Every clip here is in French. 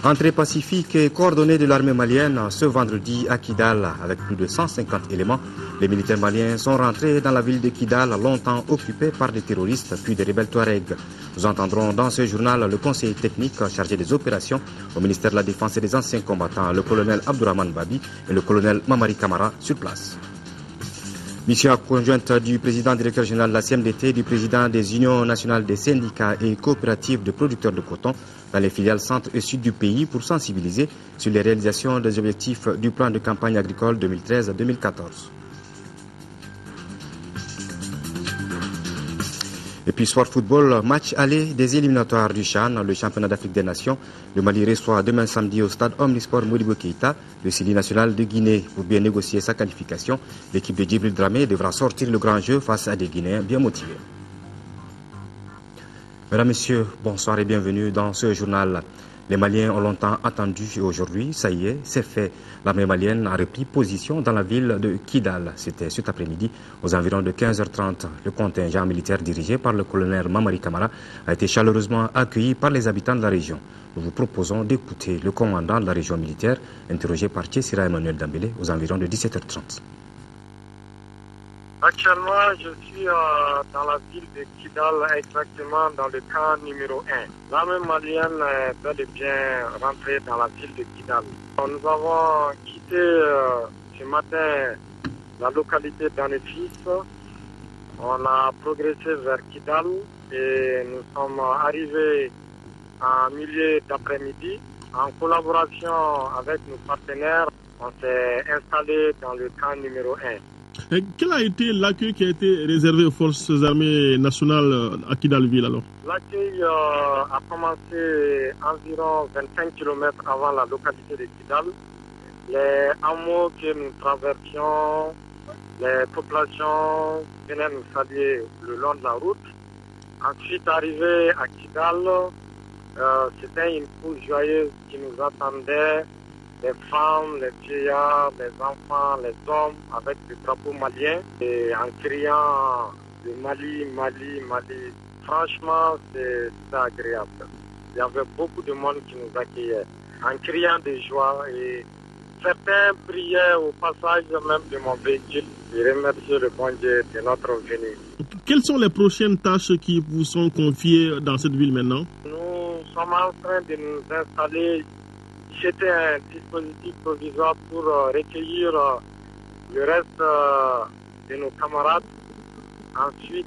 Entrée pacifique et coordonnée de l'armée malienne ce vendredi à Kidal avec plus de 150 éléments. Les militaires maliens sont rentrés dans la ville de Kidal, longtemps occupée par des terroristes puis des rebelles Touaregs. Nous entendrons dans ce journal le conseiller technique chargé des opérations au ministère de la Défense et des anciens combattants, le colonel Abdourahmane Babi et le colonel Mamari Kamara sur place. Mission conjointe du président directeur général de la CMDT, du président des unions nationales des syndicats et coopératives de producteurs de coton dans les filiales centre et sud du pays pour sensibiliser sur les réalisations des objectifs du plan de campagne agricole 2013-2014. Et puis Sport Football, match aller des éliminatoires du CHAN, le championnat d'Afrique des Nations. Le Mali reçoit demain samedi au stade Omnisport Modibo Keïta le Sili national de Guinée pour bien négocier sa qualification. L'équipe de Djibril Dramé devra sortir le grand jeu face à des Guinéens bien motivés. Mesdames, Messieurs, bonsoir et bienvenue dans ce journal. Les Maliens ont longtemps attendu et aujourd'hui, ça y est, c'est fait. L'armée malienne a repris position dans la ville de Kidal. C'était cet après-midi, aux environs de 15h30. Le contingent militaire dirigé par le colonel Mamari Kamara a été chaleureusement accueilli par les habitants de la région. Nous vous proposons d'écouter le commandant de la région militaire, interrogé par Tchessira Emmanuel Dambélé, aux environs de 17h30. Actuellement, je suis dans la ville de Kidal, exactement dans le camp numéro 1. L'armée malienne est bel et bien rentrée dans la ville de Kidal. Nous avons quitté ce matin la localité d'Anefis. On a progressé vers Kidal et nous sommes arrivés en milieu d'après-midi. En collaboration avec nos partenaires, on s'est installé dans le camp numéro 1. Et quel a été l'accueil qui a été réservé aux forces armées nationales à Kidalville alors? L'accueil a commencé environ 25 km avant la localité de Kidal. Les hameaux que nous traversions, les populations venaient nous saluer le long de la route. Ensuite, arrivé à Kidal, c'était une foule joyeuse qui nous attendait. Les femmes, les vieillards, les enfants, les hommes avec le drapeau malien et en criant le Mali, Mali, Mali. Franchement, c'était agréable. Il y avait beaucoup de monde qui nous accueillait en criant de joie et certains priaient au passage même de mon véhicule et remerciaient le bon Dieu de notre venue. Quelles sont les prochaines tâches qui vous sont confiées dans cette ville maintenant? Nous sommes en train de nous installer. C'était un dispositif provisoire pour recueillir le reste de nos camarades. Ensuite,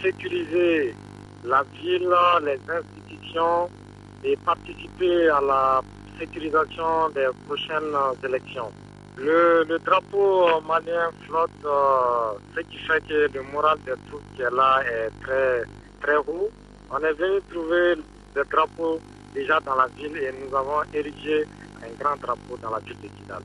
sécuriser la ville, les institutions et participer à la sécurisation des prochaines élections. Le drapeau malien flotte, ce qui fait que le moral des troupes qui est là est très, très haut. On est venu trouver des drapeaux déjà dans la ville et nous avons érigé un grand drapeau dans la ville de Kidal.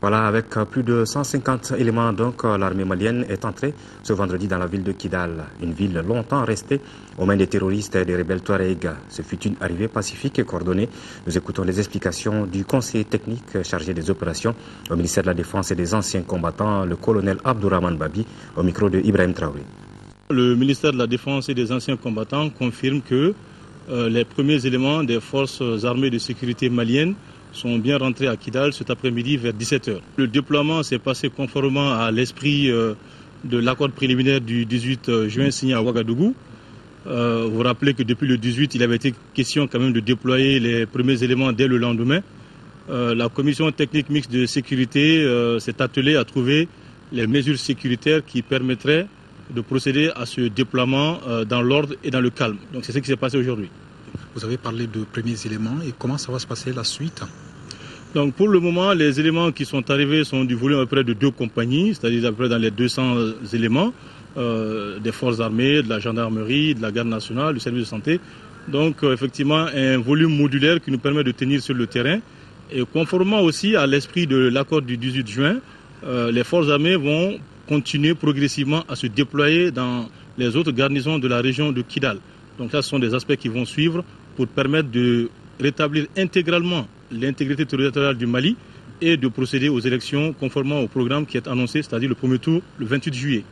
Voilà, avec plus de 150 éléments, donc l'armée malienne est entrée ce vendredi dans la ville de Kidal, une ville longtemps restée aux mains des terroristes et des rebelles Touaregs. Ce fut une arrivée pacifique et coordonnée. Nous écoutons les explications du conseiller technique chargé des opérations au ministère de la Défense et des anciens combattants, le colonel Abdourahmane Babi, au micro de Ibrahim Traoré. Le ministère de la Défense et des anciens combattants confirme que les premiers éléments des forces armées de sécurité maliennes sont bien rentrés à Kidal cet après-midi vers 17h. Le déploiement s'est passé conformément à l'esprit de l'accord préliminaire du 18 juin signé à Ouagadougou. Vous vous rappelez que depuis le 18, il avait été question quand même de déployer les premiers éléments dès le lendemain. La commission technique mixte de sécurité s'est attelée à trouver les mesures sécuritaires qui permettraient de procéder à ce déploiement dans l'ordre et dans le calme. Donc c'est ce qui s'est passé aujourd'hui. Vous avez parlé de premiers éléments et comment ça va se passer la suite? Donc pour le moment, les éléments qui sont arrivés sont du volume à peu près de 2 compagnies, c'est-à-dire à peu près dans les 200 éléments des forces armées, de la gendarmerie, de la garde nationale, du service de santé. Donc effectivement un volume modulaire qui nous permet de tenir sur le terrain. Et conformément aussi à l'esprit de l'accord du 18 juin, les forces armées vont continuer progressivement à se déployer dans les autres garnisons de la région de Kidal. Donc là, ce sont des aspects qui vont suivre pour permettre de rétablir intégralement l'intégrité territoriale du Mali et de procéder aux élections conformément au programme qui est annoncé, c'est-à-dire le premier tour le 28 juillet.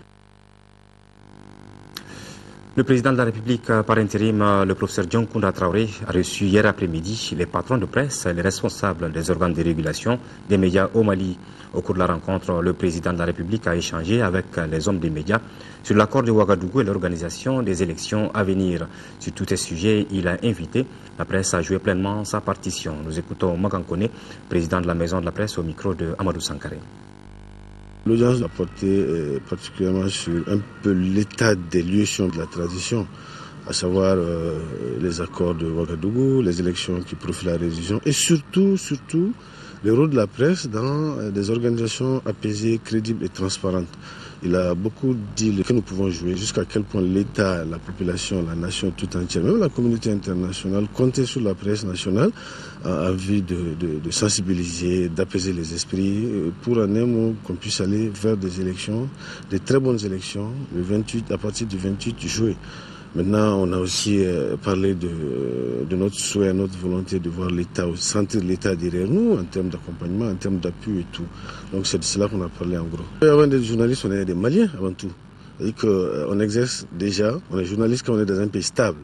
Le président de la République par intérim, le professeur Dioncounda Traoré, a reçu hier après-midi les patrons de presse et les responsables des organes de régulation des médias au Mali. Au cours de la rencontre, le président de la République a échangé avec les hommes des médias sur l'accord de Ouagadougou et l'organisation des élections à venir. Sur tous ces sujets, il a invité la presse à jouer pleinement sa partition. Nous écoutons Magankone, président de la Maison de la Presse, au micro de Amadou Sankaré. L'audience a porté particulièrement sur un peu l'état des lieux de la transition, à savoir les accords de Ouagadougou, les élections qui profilent la résolution et surtout le rôle de la presse dans des organisations apaisées, crédibles et transparentes. Il a beaucoup dit que nous pouvons jouer, jusqu'à quel point l'État, la population, la nation tout entière, même la communauté internationale, comptait sur la presse nationale en vue de sensibiliser, d'apaiser les esprits, pour un mot qu'on puisse aller vers des élections, des très bonnes élections, à partir du 28 juillet. Maintenant, on a aussi parlé de notre souhait, notre volonté de voir l'État, sentir l'État derrière nous en termes d'accompagnement, en termes d'appui et tout. Donc c'est de cela qu'on a parlé en gros. Avant d'être journaliste, on est des Maliens avant tout. C'est-à-dire qu'on exerce déjà, on est journaliste quand on est dans un pays stable.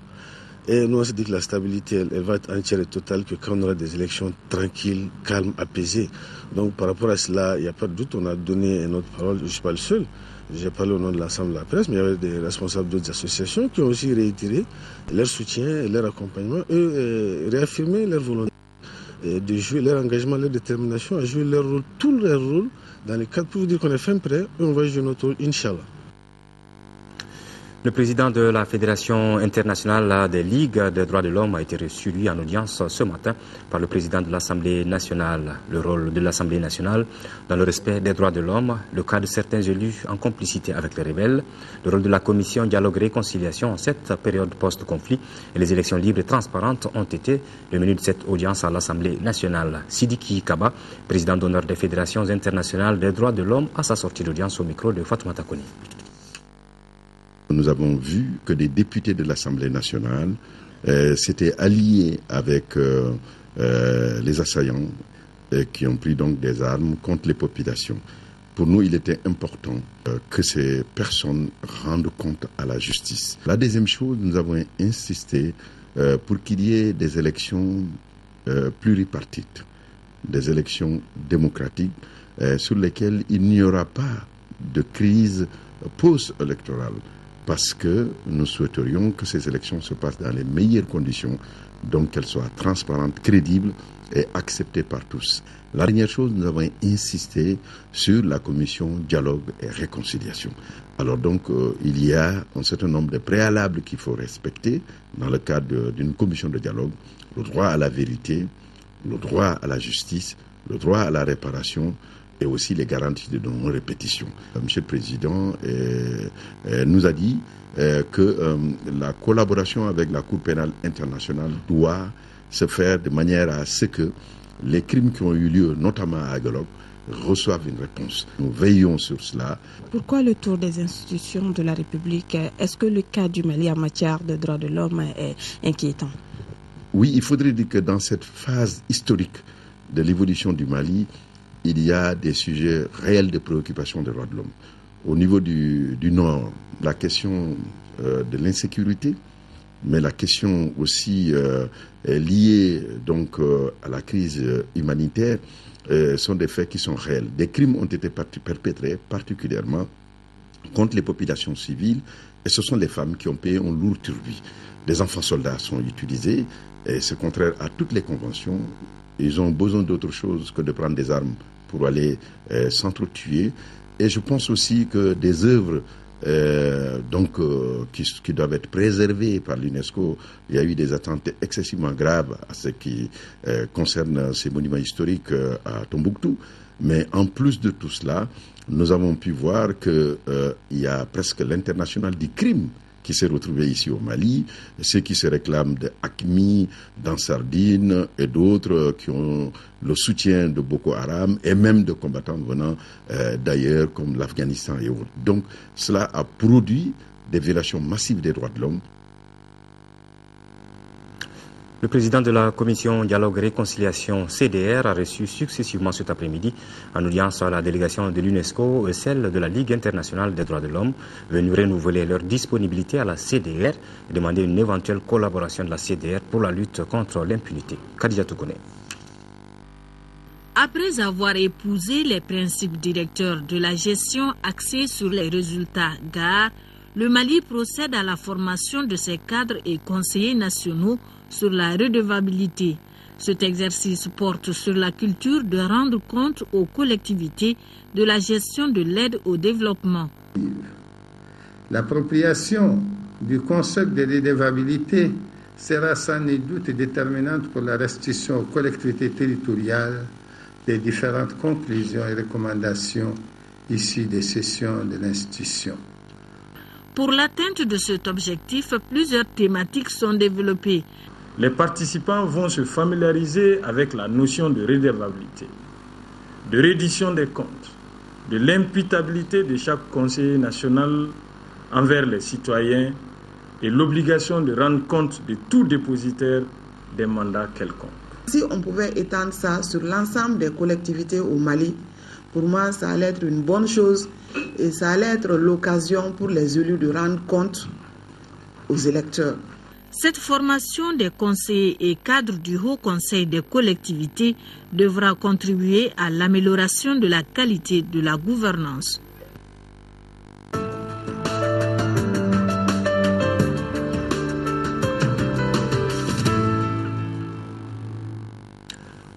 Et nous, on se dit que la stabilité, elle va être entière et totale que quand on aura des élections tranquilles, calmes, apaisées. Donc par rapport à cela, il n'y a pas de doute, on a donné notre parole, je ne suis pas le seul. J'ai parlé au nom de l'ensemble de la presse, mais il y avait des responsables d'autres associations qui ont aussi réitéré leur soutien et leur accompagnement et réaffirmé leur volonté de jouer leur engagement, leur détermination à jouer leur rôle, tout leur rôle dans les cadres pour vous dire qu'on est fin prêt et on va jouer notre rôle, Inch'Allah. Le président de la Fédération internationale des ligues des droits de l'homme a été reçu, lui, en audience ce matin par le président de l'Assemblée nationale. Le rôle de l'Assemblée nationale dans le respect des droits de l'homme, le cas de certains élus en complicité avec les rebelles, le rôle de la commission dialogue et réconciliation en cette période post-conflit et les élections libres et transparentes ont été le menu de cette audience à l'Assemblée nationale. Sidiki Kaba, président d'honneur des fédérations internationales des droits de l'homme, à sa sortie d'audience au micro de Fatoumata Koni. Nous avons vu que des députés de l'Assemblée nationale s'étaient alliés avec les assaillants qui ont pris donc des armes contre les populations. Pour nous, il était important que ces personnes rendent compte à la justice. La deuxième chose, nous avons insisté pour qu'il y ait des élections pluripartites, des élections démocratiques sur lesquelles il n'y aura pas de crise post-électorale. Parce que nous souhaiterions que ces élections se passent dans les meilleures conditions, donc qu'elles soient transparentes, crédibles et acceptées par tous. La dernière chose, nous avons insisté sur la commission dialogue et réconciliation. Alors donc, il y a un certain nombre de préalables qu'il faut respecter dans le cadre d'une commission de dialogue. Le droit à la vérité, le droit à la justice, le droit à la réparation, et aussi les garanties de non-répétition. Monsieur le Président nous a dit que la collaboration avec la Cour pénale internationale doit se faire de manière à ce que les crimes qui ont eu lieu, notamment à Aguelog, reçoivent une réponse. Nous veillons sur cela. Pourquoi le tour des institutions de la République? Est-ce que le cas du Mali en matière de droits de l'homme est inquiétant? Oui, il faudrait dire que dans cette phase historique de l'évolution du Mali, il y a des sujets réels de préoccupation des droits de l'homme. Au niveau du Nord, la question de l'insécurité, mais la question aussi liée donc à la crise humanitaire, sont des faits qui sont réels. Des crimes ont été perpétrés particulièrement contre les populations civiles et ce sont les femmes qui ont payé un lourd tribut. Les enfants soldats sont utilisés et c'est contraire à toutes les conventions. Ils ont besoin d'autre chose que de prendre des armes pour aller s'entretuer. Et je pense aussi que des œuvres qui doivent être préservées par l'UNESCO, il y a eu des attentes excessivement graves à ce qui concerne ces monuments historiques à Tombouctou. Mais en plus de tout cela, nous avons pu voir qu'il y a presque l'international du crime qui s'est retrouvé ici au Mali, ceux qui se réclament de AQMI, d'Ansardine et d'autres qui ont le soutien de Boko Haram et même de combattants venant d'ailleurs comme l'Afghanistan et autres. Donc cela a produit des violations massives des droits de l'homme. Le président de la commission Dialogue et Réconciliation CDR a reçu successivement cet après-midi en audience la délégation de l'UNESCO et celle de la Ligue internationale des droits de l'homme, venus renouveler leur disponibilité à la CDR et demander une éventuelle collaboration de la CDR pour la lutte contre l'impunité. Khadija Toukone. Après avoir épousé les principes directeurs de la gestion axée sur les résultats GAR, le Mali procède à la formation de ses cadres et conseillers nationaux sur la redevabilité. Cet exercice porte sur la culture de rendre compte aux collectivités de la gestion de l'aide au développement. L'appropriation du concept de redevabilité sera sans nul doute déterminante pour la restitution aux collectivités territoriales des différentes conclusions et recommandations issues des sessions de l'institution. Pour l'atteinte de cet objectif, plusieurs thématiques sont développées. Les participants vont se familiariser avec la notion de redevabilité, de reddition des comptes, de l'imputabilité de chaque conseiller national envers les citoyens et l'obligation de rendre compte de tout dépositaire des mandats quelconques. Si on pouvait étendre ça sur l'ensemble des collectivités au Mali, pour moi, ça allait être une bonne chose et ça allait être l'occasion pour les élus de rendre compte aux électeurs. Cette formation des conseillers et cadres du Haut Conseil des collectivités devra contribuer à l'amélioration de la qualité de la gouvernance.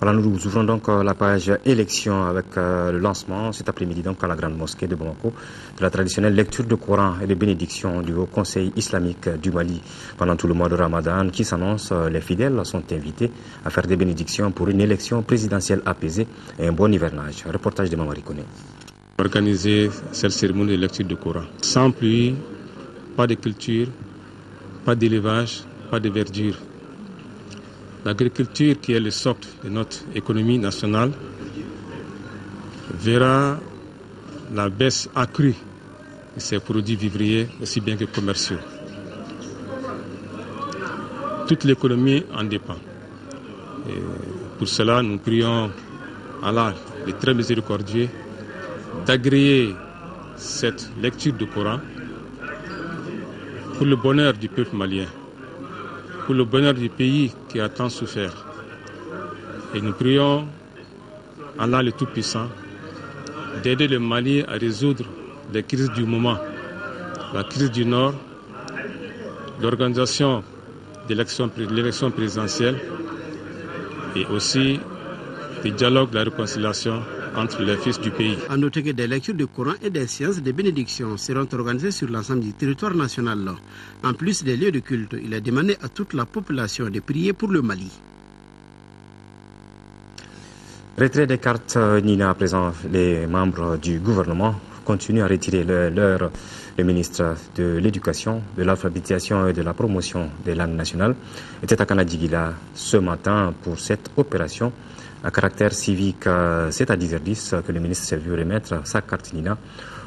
Voilà, nous ouvrons donc la page élection avec le lancement cet après-midi donc à la Grande Mosquée de Bamako de la traditionnelle lecture de Coran et de bénédiction du Haut Conseil islamique du Mali. Pendant tout le mois de Ramadan qui s'annonce, les fidèles sont invités à faire des bénédictions pour une élection présidentielle apaisée et un bon hivernage. Reportage de Mamari Kone. Organiser cette cérémonie de lecture de Coran. Sans pluie, pas de culture, pas d'élevage, pas de verdure. L'agriculture, qui est le socle de notre économie nationale, verra la baisse accrue de ces produits vivriers, aussi bien que commerciaux. Toute l'économie en dépend. Et pour cela, nous prions Allah, le très miséricordieux, d'agréer cette lecture du Coran pour le bonheur du peuple malien, pour le bonheur du pays qui a tant souffert. Et nous prions Allah le Tout-Puissant d'aider le Mali à résoudre les crises du moment, la crise du Nord, l'organisation de l'élection présidentielle et aussi le dialogue de la réconciliation entre les fils du pays. À noter que des lectures de Coran et des séances de bénédiction seront organisées sur l'ensemble du territoire national. En plus des lieux de culte, il est demandé à toute la population de prier pour le Mali. Retrait des cartes Nina à présent, les membres du gouvernement continuent à retirer le ministre de l'Éducation, de l'alphabétisation et de la promotion des langues nationales était à Kanadigila ce matin pour cette opération à caractère civique. C'est à 10h10 que le ministre s'est vu remettre sa carte Nina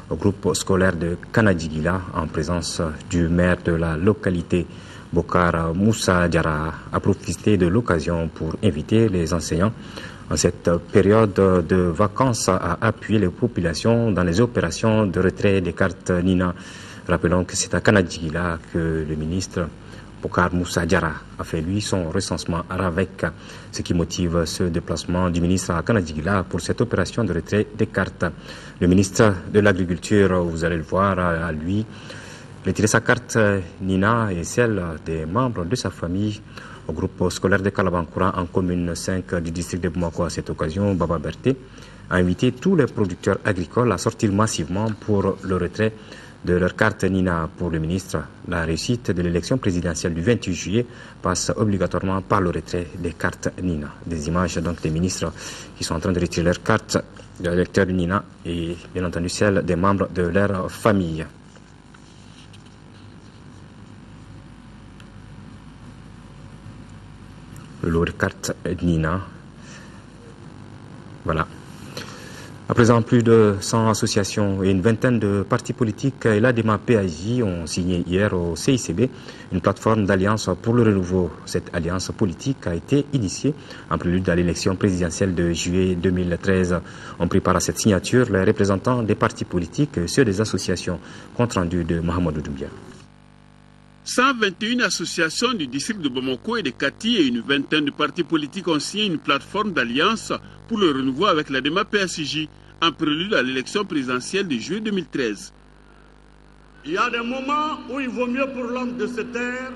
au groupe scolaire de Kanadigila en présence du maire de la localité Bokar Moussa Diara a profité de l'occasion pour inviter les enseignants en cette période de vacances à appuyer les populations dans les opérations de retrait des cartes Nina. Rappelons que c'est à Kanadigila que le ministre Bokar Moussa Diara a fait lui son recensement avec ce qui motive ce déplacement du ministre à Kanadigila pour cette opération de retrait des cartes. Le ministre de l'Agriculture, vous allez le voir, à lui retirer sa carte Nina et celle des membres de sa famille au groupe scolaire de Kalabankoura en commune 5 du district de Bamako. À cette occasion, Baba Berté a invité tous les producteurs agricoles à sortir massivement pour le retrait de leur carte Nina. Pour le ministre, la réussite de l'élection présidentielle du 28 juillet passe obligatoirement par le retrait des cartes Nina. Des images donc des ministres qui sont en train de retirer leur carte de l'électeur Nina et bien entendu celle des membres de leur famille. Leur carte Nina. Voilà. À présent, plus de 100 associations et une vingtaine de partis politiques et l'ADEMA PAJ ont signé hier au CICB une plateforme d'alliance pour le renouveau. Cette alliance politique a été initiée en prélude à l'élection présidentielle de juillet 2013. On prépare à cette signature les représentants des partis politiques et ceux des associations. Compte rendu de Mohamed Doumbia. 121 associations du district de Bamako et de Kati et une vingtaine de partis politiques ont signé une plateforme d'alliance pour le renouveau avec l'ADEMA PAJ en prélude à l'élection présidentielle de juillet 2013. Il y a des moments où il vaut mieux pour l'homme de se taire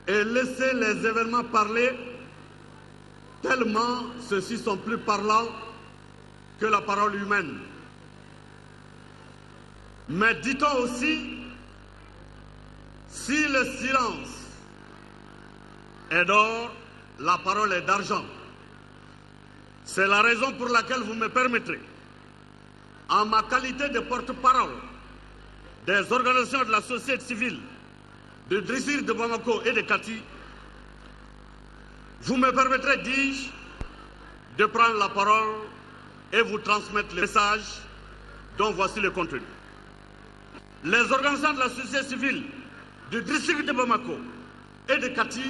et laisser les événements parler, tellement ceux-ci sont plus parlants que la parole humaine. Mais dit-on aussi, si le silence est d'or, la parole est d'argent. C'est la raison pour laquelle vous me permettrez, en ma qualité de porte-parole des organisations de la société civile de district de Bamako et de Kati, vous me permettrez, dis-je, de prendre la parole et vous transmettre le message dont voici le contenu. Les organisations de la société civile du district de Bamako et de Kati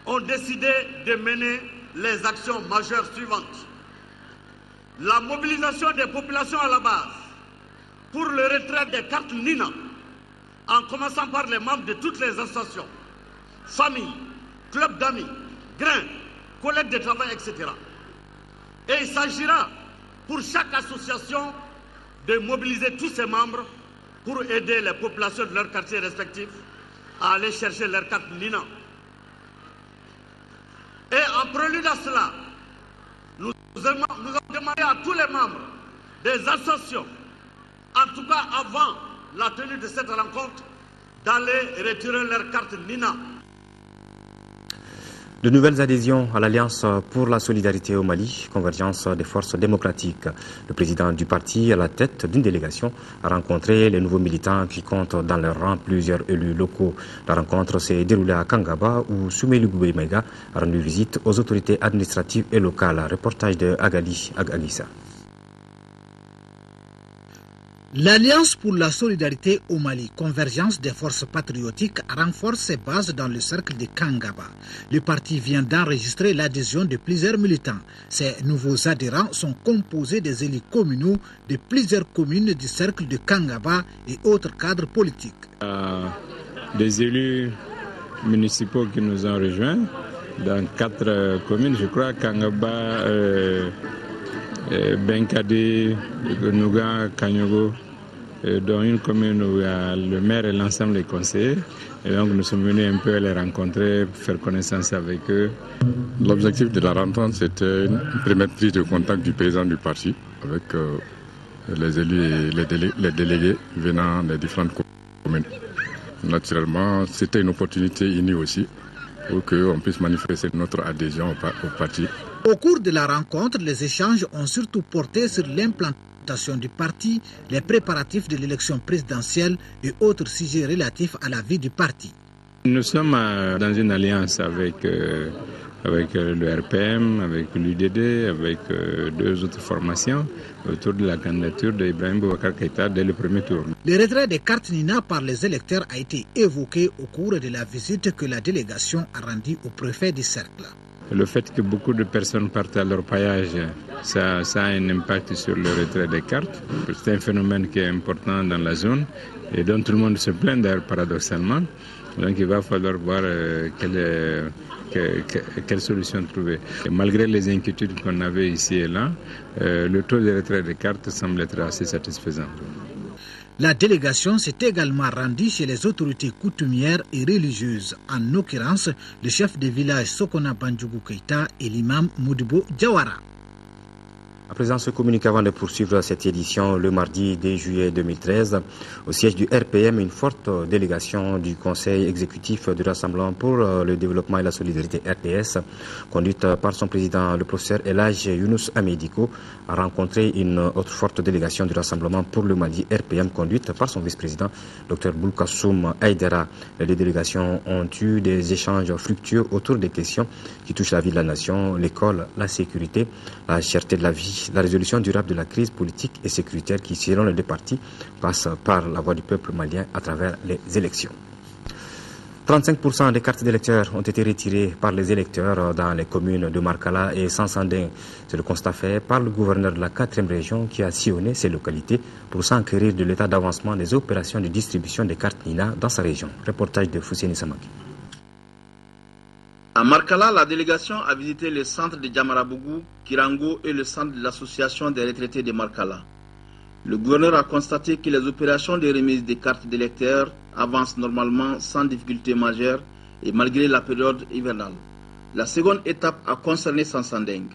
ont décidé de mener les actions majeures suivantes. La mobilisation des populations à la base pour le retrait des cartes NINA, en commençant par les membres de toutes les associations, familles, clubs d'amis, grains, collègues de travail, etc. Et il s'agira pour chaque association de mobiliser tous ses membres pour aider les populations de leurs quartiers respectifs à aller chercher leurs cartes NINA. Et en prélude à cela, nous avons demandé à tous les membres des associations, en tout cas avant la tenue de cette rencontre, d'aller retirer leurs cartes NINA. De nouvelles adhésions à l'Alliance pour la solidarité au Mali, convergence des forces démocratiques. Le président du parti, à la tête d'une délégation, a rencontré les nouveaux militants qui comptent dans leur rang plusieurs élus locaux. La rencontre s'est déroulée à Kangaba où Soumeli Boubemega a rendu visite aux autorités administratives et locales. Reportage de Agali Agagissa. L'Alliance pour la solidarité au Mali, convergence des forces patriotiques, renforce ses bases dans le cercle de Kangaba. Le parti vient d'enregistrer l'adhésion de plusieurs militants. Ces nouveaux adhérents sont composés des élus communaux de plusieurs communes du cercle de Kangaba et autres cadres politiques. Des élus municipaux qui nous ont rejoints dans 4 communes, je crois, Kangaba, Benkade, Nouga, Kanyogo, dans une commune où il y a le maire et l'ensemble des conseillers. Et donc nous sommes venus un peu les rencontrer, faire connaissance avec eux. L'objectif de la rencontre, c'était une première prise de contact du président du parti avec les élus et les délégués venant des différentes communes. Naturellement, c'était une opportunité unie aussi pour qu'on puisse manifester notre adhésion au parti. Au cours de la rencontre, les échanges ont surtout porté sur l'implantation du parti, les préparatifs de l'élection présidentielle et autres sujets relatifs à la vie du parti. Nous sommes dans une alliance avec le RPM, avec l'UDD, avec 2 autres formations autour de la candidature d'Ibrahim Boubacar Keïta dès le premier tour. Le retrait des cartes NINA par les électeurs a été évoqué au cours de la visite que la délégation a rendue au préfet du cercle. Le fait que beaucoup de personnes partent à leur paillage, ça a un impact sur le retrait des cartes. C'est un phénomène qui est important dans la zone et dont tout le monde se plaint d'ailleurs paradoxalement. Donc il va falloir voir quelle solution trouver. Et malgré les inquiétudes qu'on avait ici et là, le taux de retrait des cartes semble être assez satisfaisant. La délégation s'est également rendue chez les autorités coutumières et religieuses, en l'occurrence le chef de village Sokona Bandjougou Keïta et l'imam Modibo Diawara. À présent, ce communique avant de poursuivre cette édition le mardi 10 juillet 2013. Au siège du RPM, une forte délégation du Conseil exécutif du Rassemblement pour le développement et la solidarité RTS, conduite par son président, le professeur Elhaj Younous Amédiko, a rencontré une autre forte délégation du Rassemblement pour le Mali RPM, conduite par son vice-président, Dr Boulkassoum Aïdara. Les deux délégations ont eu des échanges fructueux autour des questions qui touchent la vie de la nation, l'école, la sécurité, la cherté de la vie, la résolution durable de la crise politique et sécuritaire qui, selon les deux partis, passe par la voix du peuple malien à travers les élections. 35% des cartes d'électeurs ont été retirées par les électeurs dans les communes de Markala et Sansanding. C'est le constat fait par le gouverneur de la 4e région qui a sillonné ces localités pour s'enquérir de l'état d'avancement des opérations de distribution des cartes Nina dans sa région. Reportage de Fousséni Samaki. À Markala, la délégation a visité le centre de Djamarabougou, Kirango et le centre de l'association des retraités de Markala. Le gouverneur a constaté que les opérations de remise des cartes d'électeurs avancent normalement sans difficulté majeure et malgré la période hivernale. La seconde étape a concerné Sansanding.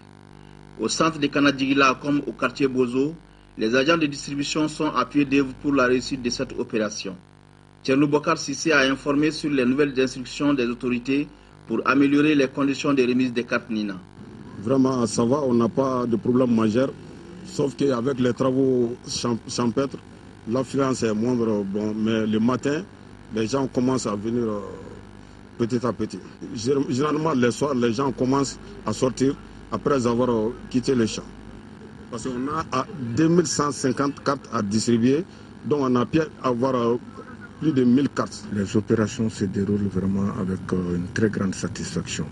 Au centre de Kanadjigila comme au quartier Bozo, les agents de distribution sont à pied d'œuvre pour la réussite de cette opération. Tchernou Bokar Sissé a informé sur les nouvelles instructions des autorités pour améliorer les conditions de remise des cartes Nina. Vraiment, ça va, on n'a pas de problème majeur. Sauf qu'avec les travaux champêtres, l'affluence est moindre. Bon, mais le matin, les gens commencent à venir petit à petit. Généralement, les soirs, les gens commencent à sortir après avoir quitté le champ. Parce qu'on a 2150 cartes à distribuer, donc on a pu avoir plus de 1000 cartes. Les opérations se déroulent vraiment avec une très grande satisfaction.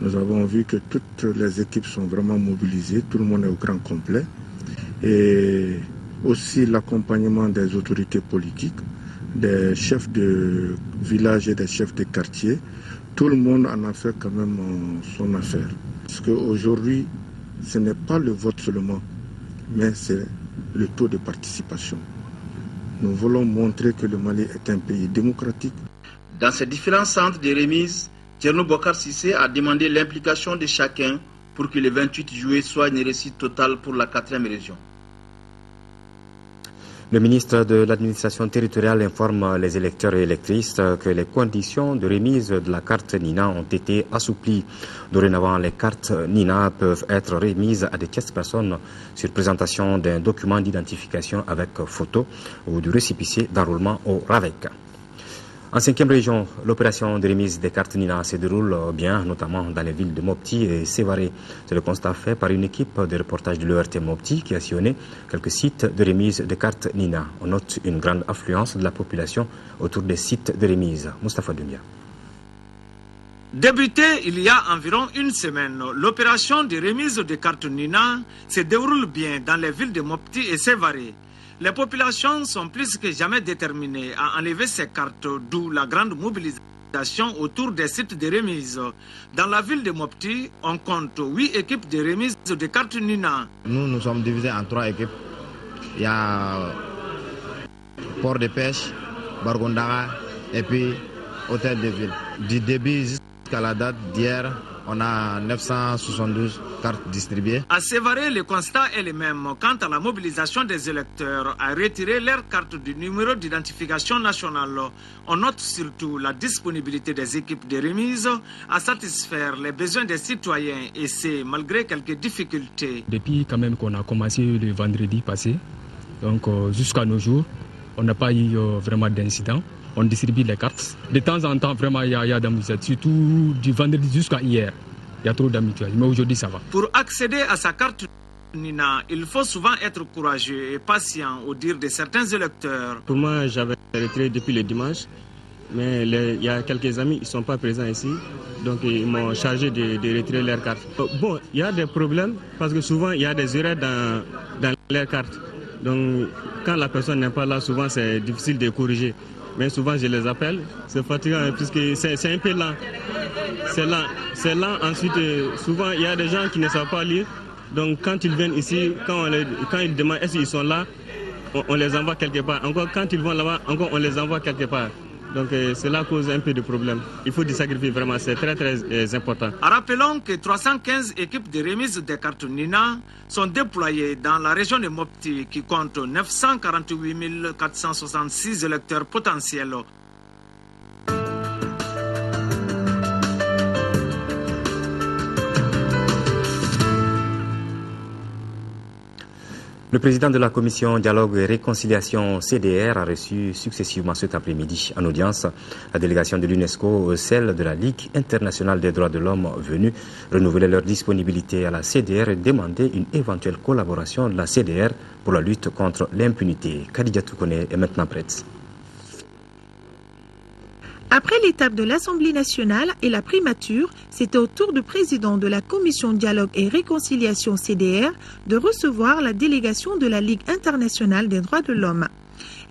Nous avons vu que toutes les équipes sont vraiment mobilisées, tout le monde est au grand complet. Et aussi l'accompagnement des autorités politiques, des chefs de village et des chefs de quartier. Tout le monde en a fait quand même son affaire. Parce qu'aujourd'hui, ce n'est pas le vote seulement, mais c'est le taux de participation. Nous voulons montrer que le Mali est un pays démocratique. Dans ces différents centres de remise, Tchernou Bokar Sissé a demandé l'implication de chacun pour que le 28 juillet soit une réussite totale pour la 4e région. Le ministre de l'administration territoriale informe les électeurs et électrices que les conditions de remise de la carte Nina ont été assouplies. Dorénavant, les cartes Nina peuvent être remises à des tierces personnes sur présentation d'un document d'identification avec photo ou du récépissé d'enrôlement au RAVEC. En 5e région, l'opération de remise des cartes Nina se déroule bien, notamment dans les villes de Mopti et Sévaré. C'est le constat fait par une équipe de reportage de l'ERT Mopti qui a sillonné quelques sites de remise de cartes Nina. On note une grande affluence de la population autour des sites de remise. Moustapha Doumbia. Débutée il y a environ une semaine, l'opération de remise de cartes Nina se déroule bien dans les villes de Mopti et Sévaré. Les populations sont plus que jamais déterminées à enlever ces cartes, d'où la grande mobilisation autour des sites de remise. Dans la ville de Mopti, on compte 8 équipes de remise de cartes Nina. Nous sommes divisés en 3 équipes. Il y a Port de Pêche, Bargondara et puis Hôtel de Ville. Du début jusqu'à la date d'hier, on a 972 cartes distribuées. À Sévaré, le constat est le même quant à la mobilisation des électeurs à retirer leur carte du numéro d'identification nationale. On note surtout la disponibilité des équipes de remise à satisfaire les besoins des citoyens et c'est malgré quelques difficultés. Depuis quand même qu'on a commencé le vendredi passé, donc jusqu'à nos jours, on n'a pas eu vraiment d'incident. On distribue les cartes. De temps en temps, vraiment, il y a d'amitié. Surtout du vendredi jusqu'à hier. Il y a trop d'amitié. Mais aujourd'hui, ça va. Pour accéder à sa carte Nina, il faut souvent être courageux et patient au dire de certains électeurs. Pour moi, j'avais retiré depuis le dimanche. Mais il y a quelques amis qui ne sont pas présents ici. Donc, ils m'ont chargé de retirer leurs cartes. Bon, il y a des problèmes parce que souvent, il y a des erreurs dans leurs cartes. Donc, quand la personne n'est pas là, souvent, c'est difficile de corriger. Mais souvent je les appelle, c'est fatigant puisque c'est un peu lent. C'est lent. Ensuite, souvent il y a des gens qui ne savent pas lire. Donc quand ils viennent ici, quand ils demandent est-ce qu'ils sont là, on les envoie quelque part. Encore quand ils vont là-bas, encore on les envoie quelque part. Donc cela cause un peu de problème. Il faut du sacrifice vraiment, c'est très très important. Rappelons que 315 équipes de remise des cartes Nina sont déployées dans la région de Mopti qui compte 948 466 électeurs potentiels. Le président de la commission Dialogue et Réconciliation CDR a reçu successivement cet après-midi en audience la délégation de l'UNESCO, celle de la Ligue internationale des droits de l'homme venue renouveler leur disponibilité à la CDR et demander une éventuelle collaboration de la CDR pour la lutte contre l'impunité. Khadija Toukone est maintenant prête. Après l'étape de l'Assemblée nationale et la primature, c'était au tour du président de la Commission Dialogue et Réconciliation CDR de recevoir la délégation de la Ligue internationale des droits de l'homme.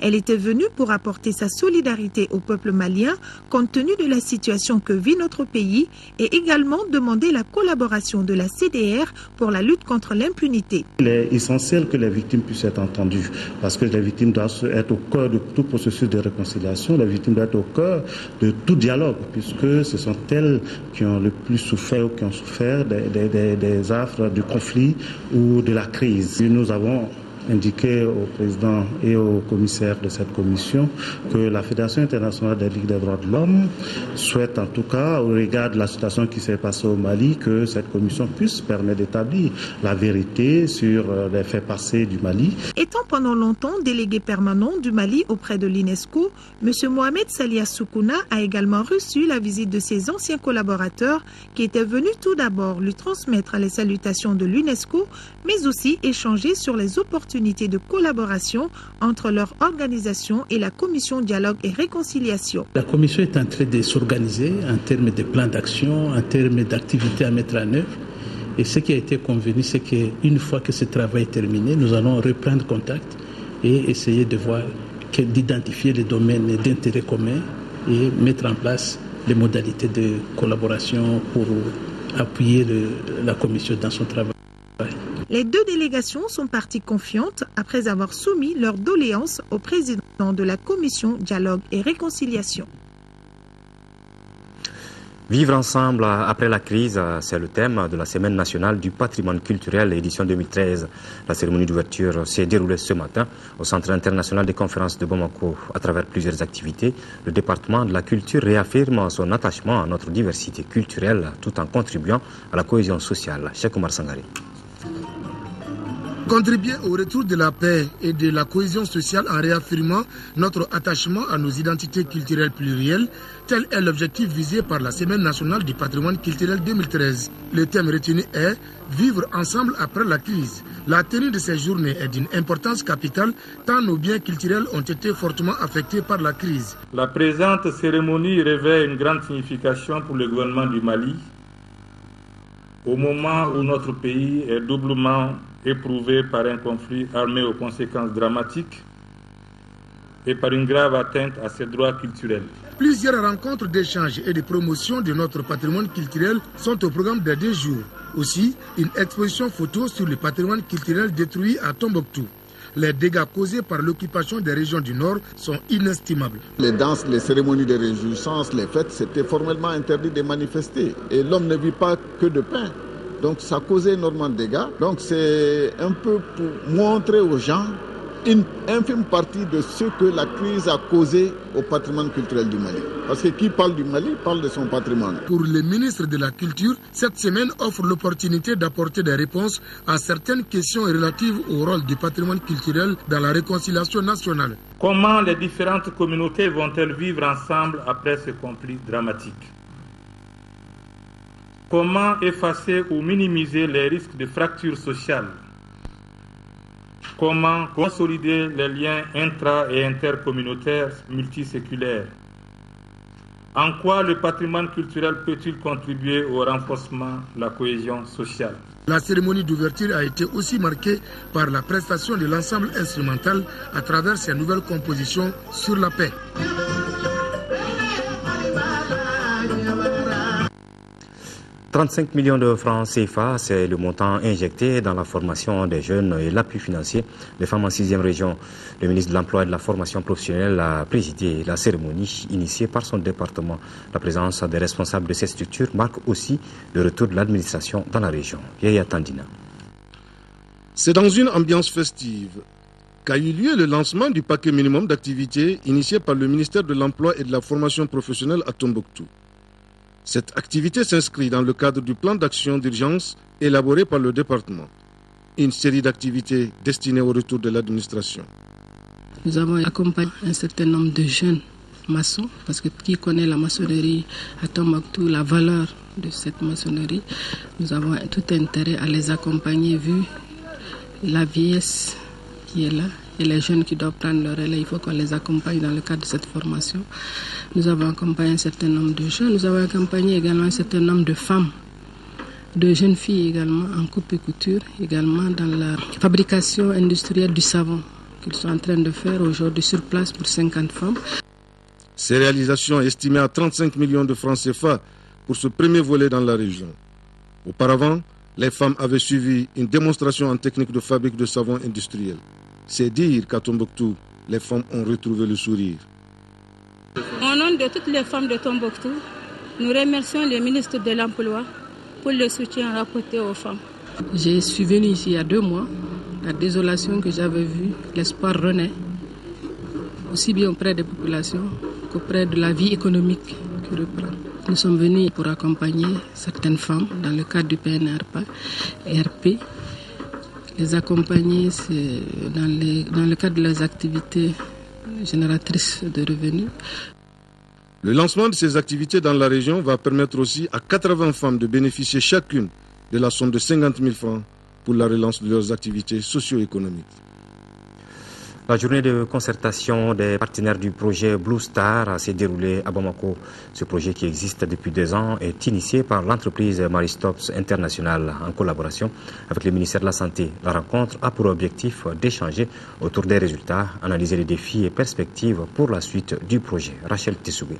Elle était venue pour apporter sa solidarité au peuple malien compte tenu de la situation que vit notre pays et également demander la collaboration de la CDR pour la lutte contre l'impunité. Il est essentiel que les victimes puissent être entendues parce que les victimes doivent être au cœur de tout processus de réconciliation, les victimes doivent être au cœur de tout dialogue puisque ce sont elles qui ont le plus souffert ou qui ont souffert des affres du conflit ou de la crise. Nous avons indiqué au président et au commissaire de cette commission que la Fédération internationale des ligues des droits de l'homme souhaite en tout cas, au regard de la situation qui s'est passée au Mali, que cette commission puisse permettre d'établir la vérité sur les faits passés du Mali. Étant pendant longtemps délégué permanent du Mali auprès de l'UNESCO, M. Mohamed Salia Soukouna a également reçu la visite de ses anciens collaborateurs qui étaient venus tout d'abord lui transmettre les salutations de l'UNESCO, mais aussi échanger sur les opportunités de collaboration entre leur organisation et la Commission Dialogue et Réconciliation. La Commission est en train de s'organiser en termes de plans d'action, en termes d'activités à mettre en œuvre. Et ce qui a été convenu, c'est qu'une fois que ce travail est terminé, nous allons reprendre contact et essayer de voir, d'identifier les domaines d'intérêt commun et mettre en place les modalités de collaboration pour appuyer la Commission dans son travail. Les deux délégations sont parties confiantes après avoir soumis leurs doléances au président de la Commission Dialogue et Réconciliation. Vivre ensemble après la crise, c'est le thème de la Semaine nationale du patrimoine culturel édition 2013. La cérémonie d'ouverture s'est déroulée ce matin au Centre international des conférences de Bamako. À travers plusieurs activités, le département de la culture réaffirme son attachement à notre diversité culturelle tout en contribuant à la cohésion sociale. Cheikh Oumar Sangari. Contribuer au retour de la paix et de la cohésion sociale en réaffirmant notre attachement à nos identités culturelles plurielles, tel est l'objectif visé par la Semaine nationale du patrimoine culturel 2013. Le thème retenu est « Vivre ensemble après la crise ». La tenue de ces journées est d'une importance capitale tant nos biens culturels ont été fortement affectés par la crise. La présente cérémonie revêt une grande signification pour le gouvernement du Mali au moment où notre pays est doublement éprouvé par un conflit armé aux conséquences dramatiques et par une grave atteinte à ses droits culturels. Plusieurs rencontres d'échange et de promotion de notre patrimoine culturel sont au programme des 2 jours. Aussi, une exposition photo sur le patrimoine culturel détruit à Tombouctou. Les dégâts causés par l'occupation des régions du Nord sont inestimables. Les danses, les cérémonies de réjouissance, les fêtes, c'était formellement interdit de manifester. Et l'homme ne vit pas que de pain. Donc ça a causé énormément de dégâts. Donc c'est un peu pour montrer aux gens une infime partie de ce que la crise a causé au patrimoine culturel du Mali. Parce que qui parle du Mali parle de son patrimoine. Pour le ministre de la Culture, cette semaine offre l'opportunité d'apporter des réponses à certaines questions relatives au rôle du patrimoine culturel dans la réconciliation nationale. Comment les différentes communautés vont-elles vivre ensemble après ce conflit dramatique ? Comment effacer ou minimiser les risques de fractures sociales ? Comment consolider les liens intra- et intercommunautaires multiséculaires ? En quoi le patrimoine culturel peut-il contribuer au renforcement de la cohésion sociale ? La cérémonie d'ouverture a été aussi marquée par la prestation de l'ensemble instrumental à travers ses nouvelles compositions sur la paix. 35 millions de francs CFA, c'est le montant injecté dans la formation des jeunes et l'appui financier des femmes en 6e région. Le ministre de l'Emploi et de la formation professionnelle a présidé la cérémonie initiée par son département. La présence des responsables de ces structures marque aussi le retour de l'administration dans la région. Yaya Tandina. C'est dans une ambiance festive qu'a eu lieu le lancement du paquet minimum d'activités initié par le ministère de l'Emploi et de la formation professionnelle à Tombouctou. Cette activité s'inscrit dans le cadre du plan d'action d'urgence élaboré par le département. une série d'activités destinées au retour de l'administration. Nous avons accompagné un certain nombre de jeunes maçons, parce que qui connaît la maçonnerie à Tombouctou, la valeur de cette maçonnerie, nous avons tout intérêt à les accompagner vu la vieillesse qui est là et les jeunes qui doivent prendre le relais. Il faut qu'on les accompagne dans le cadre de cette formation. Nous avons accompagné un certain nombre de jeunes, nous avons accompagné également un certain nombre de femmes, de jeunes filles également en coupe et couture, également dans la fabrication industrielle du savon qu'ils sont en train de faire aujourd'hui sur place pour 50 femmes. Ces réalisations estimées à 35 millions de francs CFA pour ce premier volet dans la région. Auparavant, les femmes avaient suivi une démonstration en technique de fabrique de savon industriel. C'est dire qu'à Tombouctou, les femmes ont retrouvé le sourire. Au nom de toutes les femmes de Tombouctou, nous remercions le ministre de l'Emploi pour le soutien apporté aux femmes. Je suis venue ici il y a 2 mois. La désolation que j'avais vue, l'espoir renaît, aussi bien auprès des populations qu'auprès de la vie économique qui reprend. Nous sommes venus pour accompagner certaines femmes dans le cadre du PNRP, les accompagner dans le cadre de leurs activités génératrices de revenus. Le lancement de ces activités dans la région va permettre aussi à 80 femmes de bénéficier chacune de la somme de 50 000 francs pour la relance de leurs activités socio-économiques. La journée de concertation des partenaires du projet Blue Star s'est déroulée à Bamako. Ce projet qui existe depuis 2 ans est initié par l'entreprise Maristops International en collaboration avec le ministère de la Santé. La rencontre a pour objectif d'échanger autour des résultats, analyser les défis et perspectives pour la suite du projet. Rachel Tessoubé.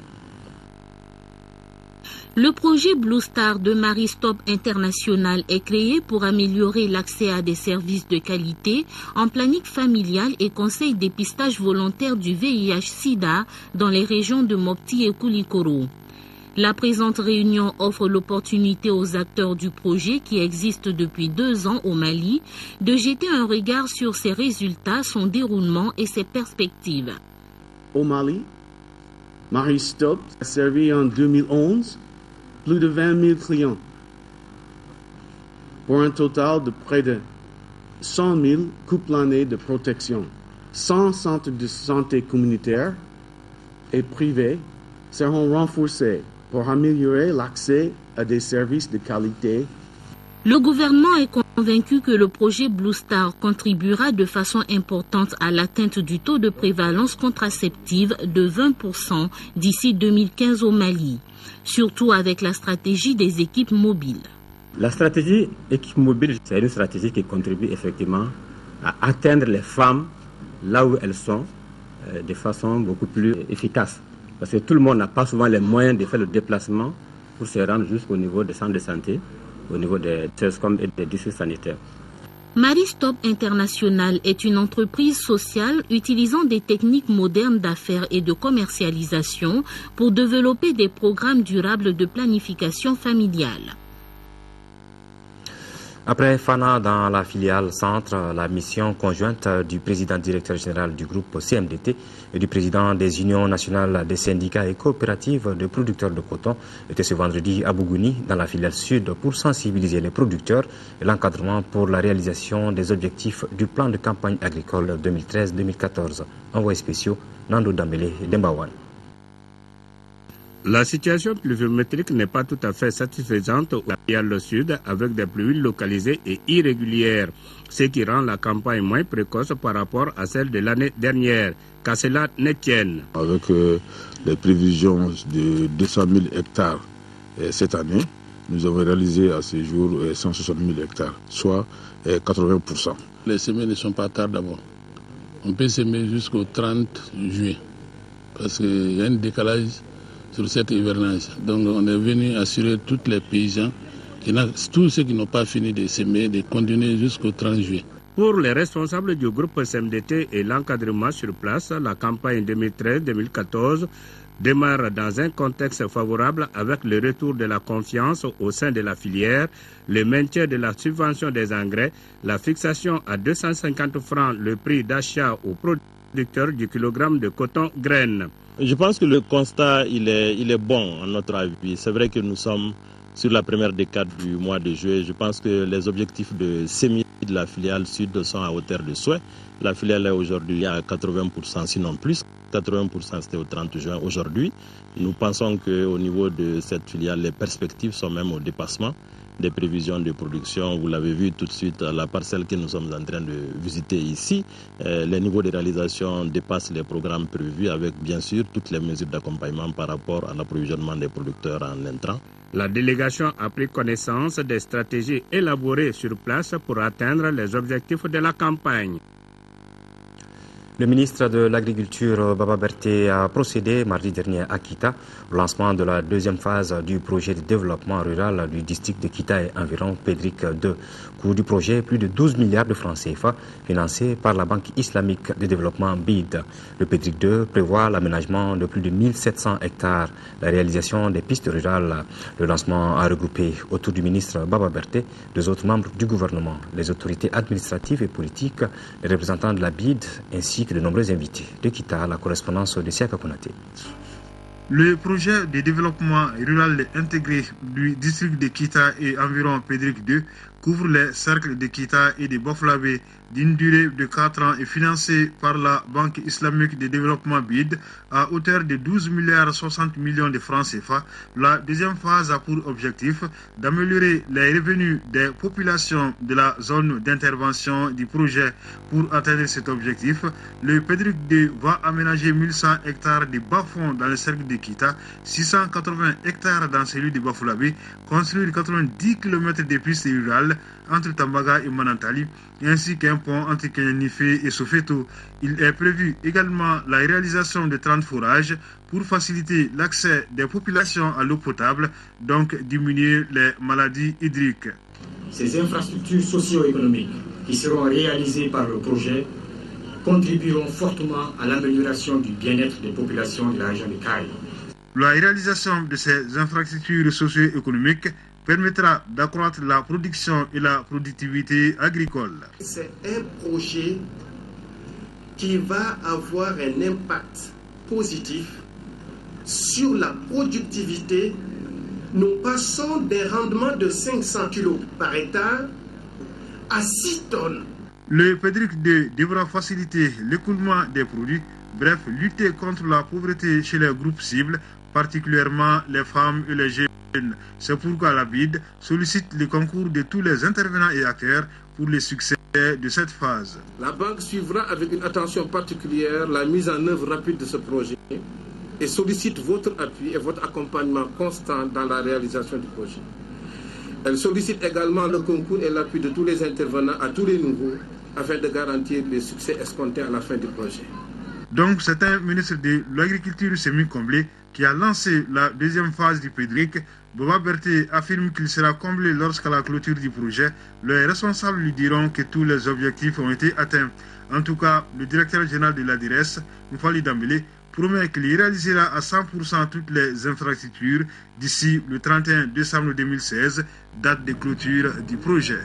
Le projet Blue Star de Maristop International est créé pour améliorer l'accès à des services de qualité en planning familial et conseil dépistage volontaire du VIH-Sida dans les régions de Mopti et Koulikoro. La présente réunion offre l'opportunité aux acteurs du projet qui existe depuis 2 ans au Mali de jeter un regard sur ses résultats, son déroulement et ses perspectives. Au Mali, Maristop a servi en 2011 plus de 20 000 clients, pour un total de près de 100 000 couples années de protection. 100 centres de santé communautaires et privés seront renforcés pour améliorer l'accès à des services de qualité. Le gouvernement est convaincu que le projet Blue Star contribuera de façon importante à l'atteinte du taux de prévalence contraceptive de 20% d'ici 2015 au Mali, surtout avec la stratégie des équipes mobiles. La stratégie équipe mobile, c'est une stratégie qui contribue effectivement à atteindre les femmes là où elles sont de façon beaucoup plus efficace. Parce que tout le monde n'a pas souvent les moyens de faire le déplacement pour se rendre jusqu'au niveau des centres de santé, au niveau des CESCOM et des districts sanitaires. Maristop International est une entreprise sociale utilisant des techniques modernes d'affaires et de commercialisation pour développer des programmes durables de planification familiale. Après Fana dans la filiale centre, la mission conjointe du président directeur général du groupe CMDT et du président des unions nationales des syndicats et coopératives de producteurs de coton était ce vendredi à Bougouni dans la filiale sud pour sensibiliser les producteurs et l'encadrement pour la réalisation des objectifs du plan de campagne agricole 2013-2014. Envoyés spéciaux, Nando Dambélé et Dembawan. La situation pluviométrique n'est pas tout à fait satisfaisante au filiale sud avec des pluies localisées et irrégulières, ce qui rend la campagne moins précoce par rapport à celle de l'année dernière. Qu'à cela ne tienne. Avec les prévisions de 200 000 hectares cette année, nous avons réalisé à ce jour 160 000 hectares, soit 80%. Les semis ne sont pas tard d'abord. On peut semer jusqu'au 30 juillet parce qu'il y a un décalage sur cette hivernage. Donc on est venu assurer tous les paysans, tous ceux qui n'ont pas fini de semer, de continuer jusqu'au 30 juillet. Pour les responsables du groupe CMDT et l'encadrement sur place, la campagne 2013-2014 démarre dans un contexte favorable avec le retour de la confiance au sein de la filière, le maintien de la subvention des engrais, la fixation à 250 francs le prix d'achat aux producteurs du kilogramme de coton graines. Je pense que le constat il est bon à notre avis. C'est vrai que nous sommes sur la première décade du mois de juillet. Je pense que les objectifs de CEMI de la filiale sud sont à hauteur de souhait. La filiale est aujourd'hui à 80%, sinon plus. 80% c'était au 30 juin. Aujourd'hui, nous pensons qu'au niveau de cette filiale, les perspectives sont même au dépassement des prévisions de production. Vous l'avez vu tout de suite à la parcelle que nous sommes en train de visiter ici. Les niveaux de réalisation dépassent les programmes prévus avec bien sûr toutes les mesures d'accompagnement par rapport à l'approvisionnement des producteurs en intrants. La délégation a pris connaissance des stratégies élaborées sur place pour atteindre les objectifs de la campagne. Le ministre de l'Agriculture, Baba Berté, a procédé mardi dernier à Kita au lancement de la deuxième phase du projet de développement rural du district de Kita et environ PEDRIC 2. Coût du projet, plus de 12 milliards de francs CFA, financé par la Banque islamique de développement BID. Le PEDRIC 2 prévoit l'aménagement de plus de 1700 hectares, la réalisation des pistes rurales. Le lancement a regroupé autour du ministre Baba Berté deux autres membres du gouvernement, les autorités administratives et politiques, les représentants de la BID ainsi que de nombreux invités. De Kita, la correspondance de Siaka Konaté. Le projet de développement rural intégré du district de Kita et environ PEDRIC 2 couvre les cercles de Kita et de Bafoulavé d'une durée de 4 ans et financé par la Banque islamique de développement BID à hauteur de 12 milliards 60 millions de francs CFA. La deuxième phase a pour objectif d'améliorer les revenus des populations de la zone d'intervention du projet. Pour atteindre cet objectif, le PEDRIC 2 va aménager 1100 hectares de bas-fonds dans le cercle de Kita, 680 hectares dans celui de Bafoulavé, construire 90 km de pistes rurales entre Tambaga et Manantali, ainsi qu'un pont entre Kenyanifé et Sofeto. Il est prévu également la réalisation de 30 forages pour faciliter l'accès des populations à l'eau potable, donc diminuer les maladies hydriques. Ces infrastructures socio-économiques qui seront réalisées par le projet contribueront fortement à l'amélioration du bien-être des populations de la région de Kaï. La réalisation de ces infrastructures socio-économiques permettra d'accroître la production et la productivité agricole. C'est un projet qui va avoir un impact positif sur la productivité. Nous passons des rendements de 500 kg par hectare à 6 tonnes. Le PEDRIC 2 devra faciliter l'écoulement des produits, bref, lutter contre la pauvreté chez les groupes cibles, particulièrement les femmes et les jeunes. C'est pourquoi la BID sollicite le concours de tous les intervenants et acteurs pour le succès de cette phase. La Banque suivra avec une attention particulière la mise en œuvre rapide de ce projet et sollicite votre appui et votre accompagnement constant dans la réalisation du projet. Elle sollicite également le concours et l'appui de tous les intervenants à tous les niveaux afin de garantir le succès escompté à la fin du projet. Donc c'est un ministre de l'Agriculture semi-comblé qui a lancé la deuxième phase du PEDRIC. Baba Berté affirme qu'il sera comblé lorsqu'à la clôture du projet, les responsables lui diront que tous les objectifs ont été atteints. En tout cas, le directeur général de l'ADRES, Moufali Dambélé, promet qu'il réalisera à 100% toutes les infrastructures d'ici le 31 décembre 2016, date de clôture du projet.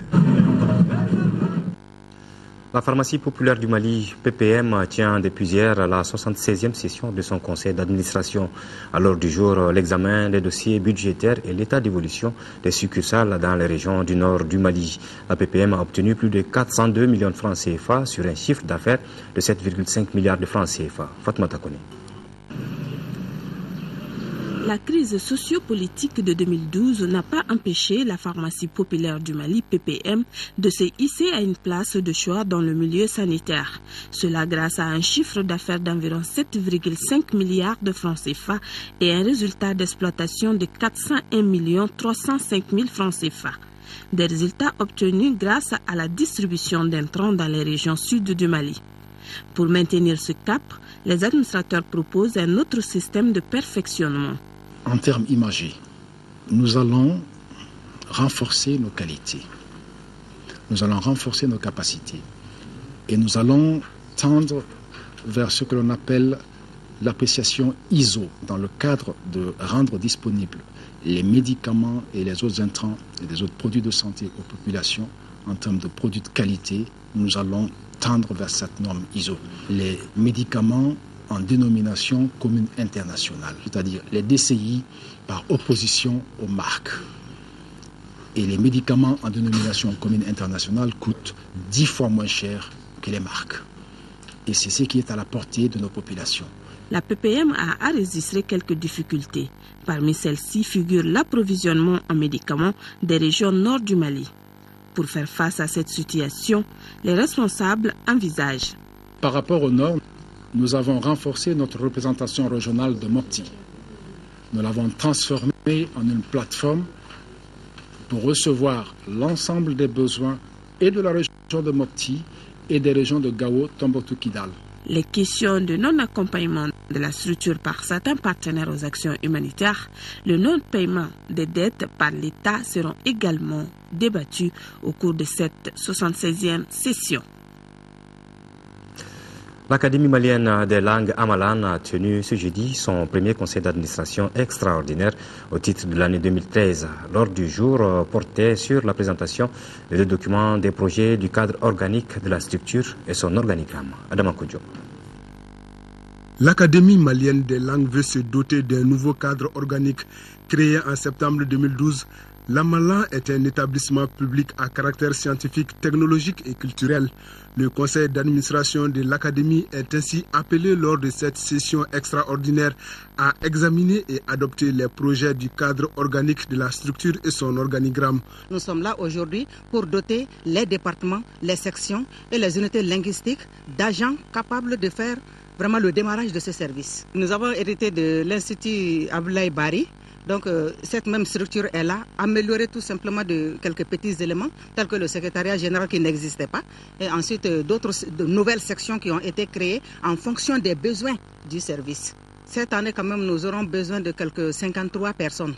La pharmacie populaire du Mali, PPM, tient depuis hier la 76e session de son conseil d'administration. À l'ordre du jour, l'examen des dossiers budgétaires et l'état d'évolution des succursales dans les régions du nord du Mali. La PPM a obtenu plus de 402 millions de francs CFA sur un chiffre d'affaires de 7,5 milliards de francs CFA. Fatma Kone. La crise sociopolitique de 2012 n'a pas empêché la pharmacie populaire du Mali, PPM, de se hisser à une place de choix dans le milieu sanitaire. Cela grâce à un chiffre d'affaires d'environ 7,5 milliards de francs CFA et un résultat d'exploitation de 401 305 000 francs CFA. Des résultats obtenus grâce à la distribution d'intrants dans les régions sud du Mali. Pour maintenir ce cap, les administrateurs proposent un autre système de perfectionnement. En termes imagés, nous allons renforcer nos qualités, nous allons renforcer nos capacités et nous allons tendre vers ce que l'on appelle l'appréciation ISO dans le cadre de rendre disponibles les médicaments et les autres intrants et les autres produits de santé aux populations en termes de produits de qualité. Nous allons tendre vers cette norme ISO. Les médicaments en dénomination commune internationale, c'est-à-dire les DCI par opposition aux marques. Et les médicaments en dénomination commune internationale coûtent 10 fois moins cher que les marques. Et c'est ce qui est à la portée de nos populations. La PPM a enregistré quelques difficultés. Parmi celles-ci figure l'approvisionnement en médicaments des régions nord du Mali. Pour faire face à cette situation, les responsables envisagent. Par rapport au nord, nous avons renforcé notre représentation régionale de Mopti. Nous l'avons transformée en une plateforme pour recevoir l'ensemble des besoins et de la région de Mopti et des régions de Gao, Tombouctou, Kidal. Les questions de non-accompagnement de la structure par certains partenaires aux actions humanitaires, le non-paiement des dettes par l'État seront également débattues au cours de cette 76e session. L'Académie malienne des langues Amalan a tenu ce jeudi son premier conseil d'administration extraordinaire au titre de l'année 2013. L'ordre du jour portait sur la présentation des documents des projets du cadre organique de la structure et son organigramme. Adam Akodjo. L'Académie malienne des langues veut se doter d'un nouveau cadre organique créé en septembre 2012. L'Amalan est un établissement public à caractère scientifique, technologique et culturel. Le conseil d'administration de l'Académie est ainsi appelé lors de cette session extraordinaire à examiner et adopter les projets du cadre organique de la structure et son organigramme. Nous sommes là aujourd'hui pour doter les départements, les sections et les unités linguistiques d'agents capables de faire vraiment le démarrage de ce service. Nous avons hérité de l'Institut Abdoulaye Bari. Donc cette même structure est là, améliorée tout simplement de quelques petits éléments, tels que le secrétariat général qui n'existait pas, et ensuite de nouvelles sections qui ont été créées en fonction des besoins du service. Cette année quand même, nous aurons besoin de quelques 53 personnes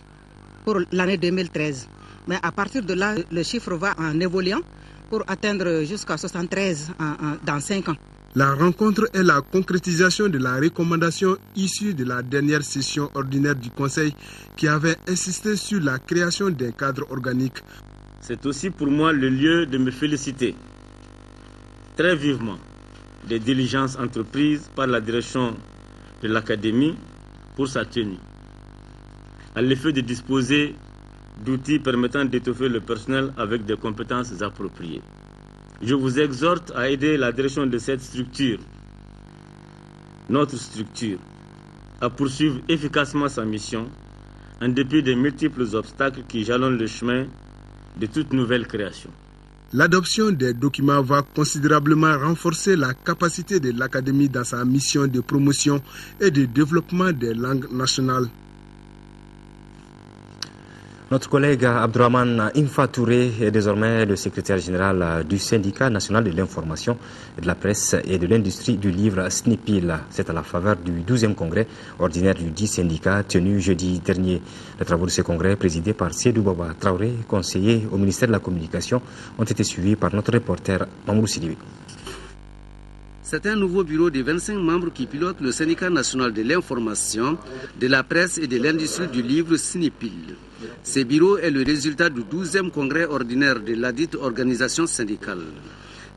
pour l'année 2013. Mais à partir de là, le chiffre va en évoluant pour atteindre jusqu'à 73 dans 5 ans. La rencontre est la concrétisation de la recommandation issue de la dernière session ordinaire du Conseil qui avait insisté sur la création d'un cadre organique. C'est aussi pour moi le lieu de me féliciter très vivement des diligences entreprises par la direction de l'Académie pour sa tenue, à l'effet de disposer d'outils permettant d'étoffer le personnel avec des compétences appropriées. Je vous exhorte à aider la direction de cette structure, notre structure, à poursuivre efficacement sa mission en dépit des multiples obstacles qui jalonnent le chemin de toute nouvelle création. L'adoption des documents va considérablement renforcer la capacité de l'Académie dans sa mission de promotion et de développement des langues nationales. Notre collègue Abdourahmane Infa Touré est désormais le secrétaire général du syndicat national de l'information, de la presse et de l'industrie du livre SNIPIL. C'est à la faveur du 12e congrès ordinaire du 10 syndicat tenu jeudi dernier. Les travaux de ce congrès, présidés par Seydou Baba Traoré, conseiller au ministère de la Communication, ont été suivis par notre reporter Mamoudou Sidibi. C'est un nouveau bureau de 25 membres qui pilote le syndicat national de l'information, de la presse et de l'industrie du livre SNIPIL. Ce bureau est le résultat du 12e congrès ordinaire de ladite organisation syndicale.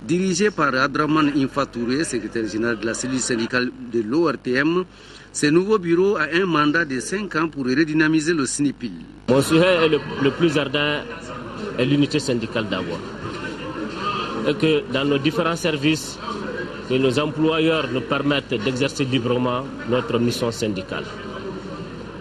Dirigé par Abdourahmane Infa Touré, secrétaire général de la cellule syndicale de l'ORTM, ce nouveau bureau a un mandat de 5 ans pour redynamiser le SNIPIL. Mon souhait le plus ardent est l'unité syndicale d'abord. Et que dans nos différents services, que nos employeurs nous permettent d'exercer librement notre mission syndicale.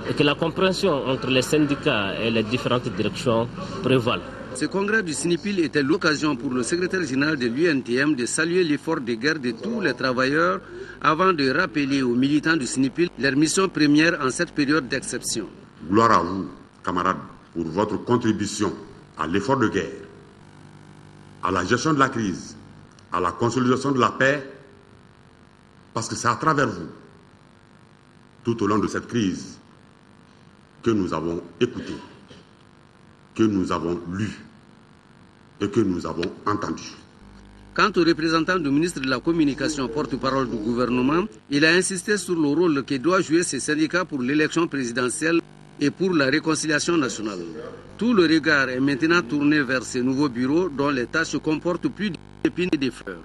Et que la compréhension entre les syndicats et les différentes directions prévale. Ce congrès du SNIPIL était l'occasion pour le secrétaire général de l'UNTM de saluer l'effort de guerre de tous les travailleurs avant de rappeler aux militants du SNIPIL leur mission première en cette période d'exception. Gloire à vous, camarades, pour votre contribution à l'effort de guerre, à la gestion de la crise, à la consolidation de la paix, parce que c'est à travers vous, tout au long de cette crise, que nous avons écouté, que nous avons lu et que nous avons entendu. Quant au représentant du ministre de la Communication, porte-parole du gouvernement, il a insisté sur le rôle que doit jouer ces syndicats pour l'élection présidentielle et pour la réconciliation nationale. Tout le regard est maintenant tourné vers ces nouveaux bureaux dont les tâches se comportent plus d'épines et des fleurs.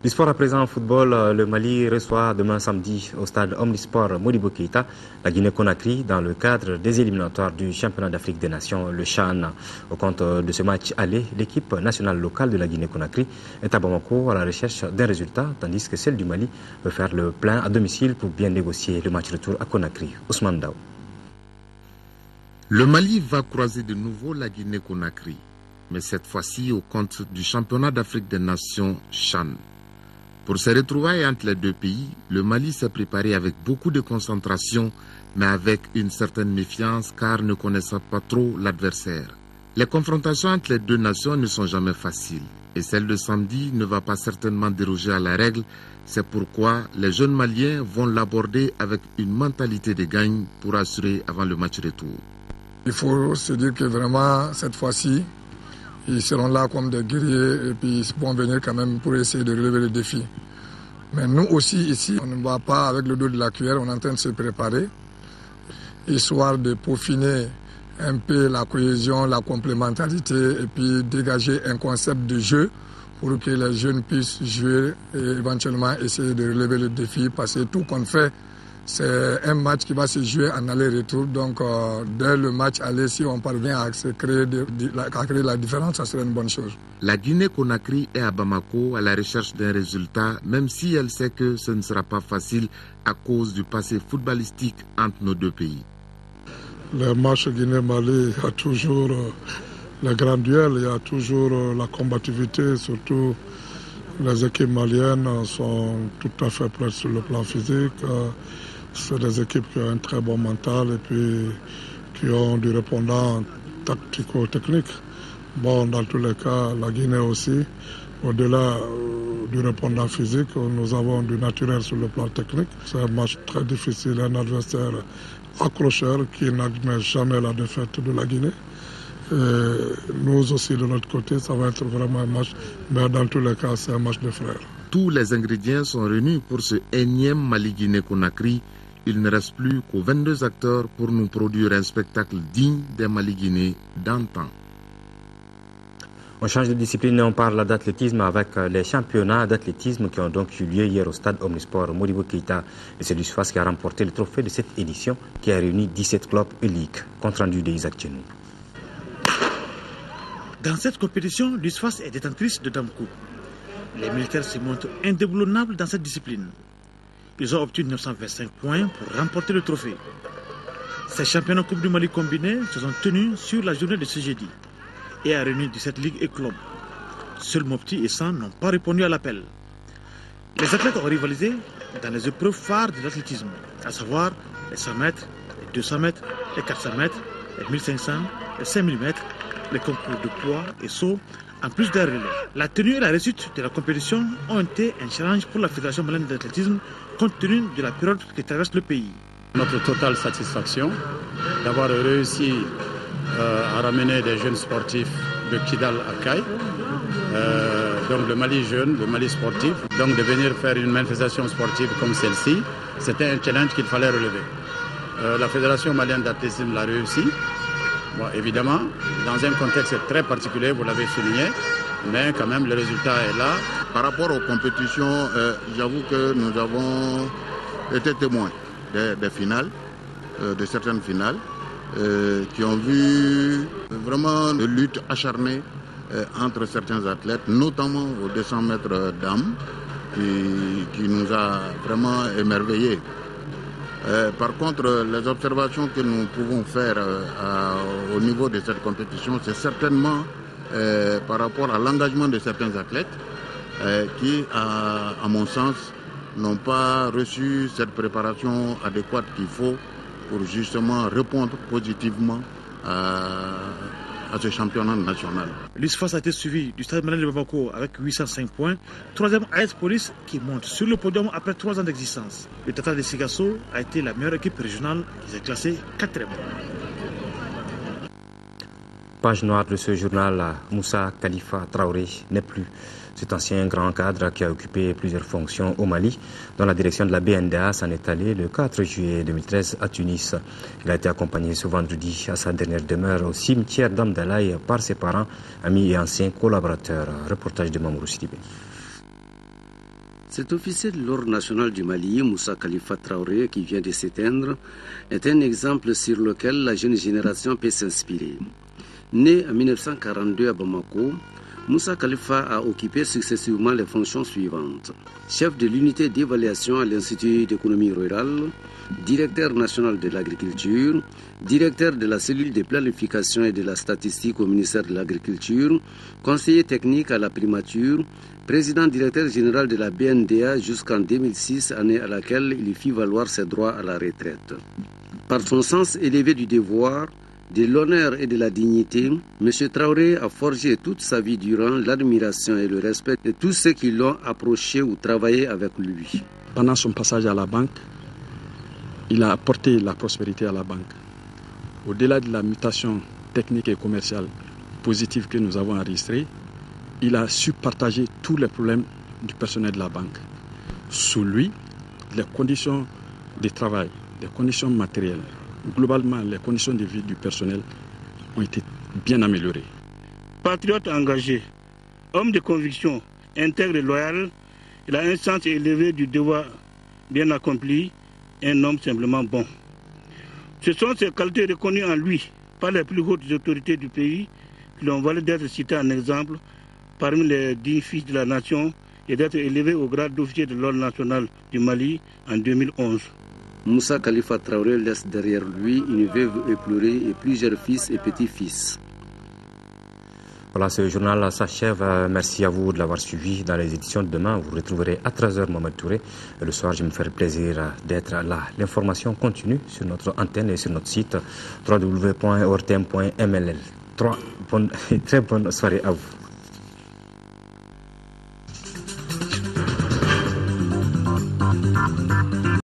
Du sport à présent en football, le Mali reçoit demain samedi au stade Omnisport Modibo Keïta la Guinée-Conakry dans le cadre des éliminatoires du championnat d'Afrique des Nations, le CHAN. Au compte de ce match aller, l'équipe nationale locale de la Guinée-Conakry est à Bamako à la recherche d'un résultat, tandis que celle du Mali veut faire le plein à domicile pour bien négocier le match retour à Conakry. Ousmane Daou. Le Mali va croiser de nouveau la Guinée-Conakry, mais cette fois-ci au compte du championnat d'Afrique des Nations CHAN. Pour ces retrouvailles entre les deux pays, le Mali s'est préparé avec beaucoup de concentration, mais avec une certaine méfiance car ne connaissant pas trop l'adversaire. Les confrontations entre les deux nations ne sont jamais faciles et celle de samedi ne va pas certainement déroger à la règle. C'est pourquoi les jeunes Maliens vont l'aborder avec une mentalité de gagne pour assurer avant le match retour. Il faut se dire que vraiment cette fois-ci, ils seront là comme des guerriers et puis ils vont venir quand même pour essayer de relever le défi. Mais nous aussi ici, on ne va pas avec le dos de la cuillère, on est en train de se préparer, histoire de peaufiner un peu la cohésion, la complémentarité et puis dégager un concept de jeu pour que les jeunes puissent jouer et éventuellement essayer de relever le défi parce que tout qu'on fait, c'est un match qui va se jouer en aller-retour. Donc, dès le match aller, si on parvient à créer la différence, ça serait une bonne chose. La Guinée-Conakry est à Bamako à la recherche d'un résultat, même si elle sait que ce ne sera pas facile à cause du passé footballistique entre nos deux pays. Le match Guinée-Mali, il y a toujours les grands duels, il y a toujours la combativité, surtout les équipes maliennes sont tout à fait prêtes sur le plan physique. C'est des équipes qui ont un très bon mental et puis qui ont du répondant tactico-technique. Bon, dans tous les cas, la Guinée aussi, au-delà du répondant physique, nous avons du naturel sur le plan technique. C'est un match très difficile, un adversaire accrocheur qui n'admet jamais la défaite de la Guinée. Et nous aussi, de notre côté, ça va être vraiment un match, mais dans tous les cas, c'est un match de frères. Tous les ingrédients sont réunis pour ce énième Mali-Guinée-Conakry. Il ne reste plus qu'aux 22 acteurs pour nous produire un spectacle digne des Mali-Guinée d'antan. On change de discipline et on parle d'athlétisme avec les championnats d'athlétisme qui ont donc eu lieu hier au stade Omnisport Modibo Keïta. Et c'est l'USFAS qui a remporté le trophée de cette édition qui a réuni 17 clubs et ligues. Compte rendu de Isaac Tchenou. Dans cette compétition, l'USFAS est détentrice de Damkou. Les militaires se montrent indéboulonnables dans cette discipline. Ils ont obtenu 925 points pour remporter le trophée. Ces championnats Coupe du Mali combinés se sont tenus sur la journée de ce jeudi et a réuni 17 ligues et clubs. Seuls Mopti et San n'ont pas répondu à l'appel. Les athlètes ont rivalisé dans les épreuves phares de l'athlétisme, à savoir les 100 mètres, les 200 mètres, les 400 mètres, les 1500, les 5000 mètres, les concours de poids et saut, en plus d'un relais. La tenue et la réussite de la compétition ont été un challenge pour la Fédération malienne d'athlétisme compte tenu de la période qui traverse le pays. Notre totale satisfaction d'avoir réussi à ramener des jeunes sportifs de Kidal à Caille, donc le Mali jeune, le Mali sportif, donc de venir faire une manifestation sportive comme celle-ci, c'était un challenge qu'il fallait relever. La Fédération malienne d'athlétisme l'a réussi. Bon, évidemment, dans un contexte très particulier, vous l'avez souligné, mais quand même le résultat est là. Par rapport aux compétitions, j'avoue que nous avons été témoins des finales, de certaines finales, qui ont vu vraiment une lutte acharnée entre certains athlètes, notamment aux 200 mètres dames, qui nous a vraiment émerveillés. Par contre, les observations que nous pouvons faire au niveau de cette compétition, c'est certainement par rapport à l'engagement de certains athlètes qui, à mon sens, n'ont pas reçu cette préparation adéquate qu'il faut pour justement répondre positivement à ce championnat national. L'USFAS a été suivi du Stade Malien de Bamako avec 805 points. Troisième AS Police qui monte sur le podium après 3 ans d'existence. Le Tata de Sigasso a été la meilleure équipe régionale qui s'est classée 4e. Page noire de ce journal, Moussa Khalifa Traoré n'est plus. Cet ancien grand cadre qui a occupé plusieurs fonctions au Mali, dans la direction de la BNDA, s'en est allé le 4 juillet 2013 à Tunis. Il a été accompagné ce vendredi à sa dernière demeure au cimetière d'Amdalaï par ses parents, amis et anciens collaborateurs. Reportage de Mamourou Sidibé. Cet officier de l'ordre national du Mali, Moussa Khalifa Traoré, qui vient de s'éteindre, est un exemple sur lequel la jeune génération peut s'inspirer. Né en 1942 à Bamako, Moussa Khalifa a occupé successivement les fonctions suivantes. Chef de l'unité d'évaluation à l'Institut d'économie rurale, directeur national de l'agriculture, directeur de la cellule de planification et de la statistique au ministère de l'Agriculture, conseiller technique à la primature, président directeur général de la BNDA jusqu'en 2006, année à laquelle il fit valoir ses droits à la retraite. Par son sens élevé du devoir, de l'honneur et de la dignité, M. Traoré a forgé toute sa vie durant l'admiration et le respect de tous ceux qui l'ont approché ou travaillé avec lui. Pendant son passage à la banque, il a apporté la prospérité à la banque. Au-delà de la mutation technique et commerciale positive que nous avons enregistrée, il a su partager tous les problèmes du personnel de la banque. Sous lui, les conditions de travail, les conditions matérielles, globalement, les conditions de vie du personnel ont été bien améliorées. Patriote engagé, homme de conviction, intègre et loyal, il a un sens élevé du devoir bien accompli, un homme simplement bon. Ce sont ces qualités reconnues en lui par les plus hautes autorités du pays qui l'ont valu d'être cité en exemple parmi les 10 fils de la nation et d'être élevé au grade d'officier de l'ordre national du Mali en 2011. Moussa Khalifa Traoré laisse derrière lui une veuve éplorée et plusieurs fils et petits-fils. Voilà, ce journal s'achève. Merci à vous de l'avoir suivi. Dans les éditions de demain, vous retrouverez à 13h Mohamed Touré. Et le soir, je me ferai plaisir d'être là. L'information continue sur notre antenne et sur notre site www.ortm.mll. Très bonne soirée à vous.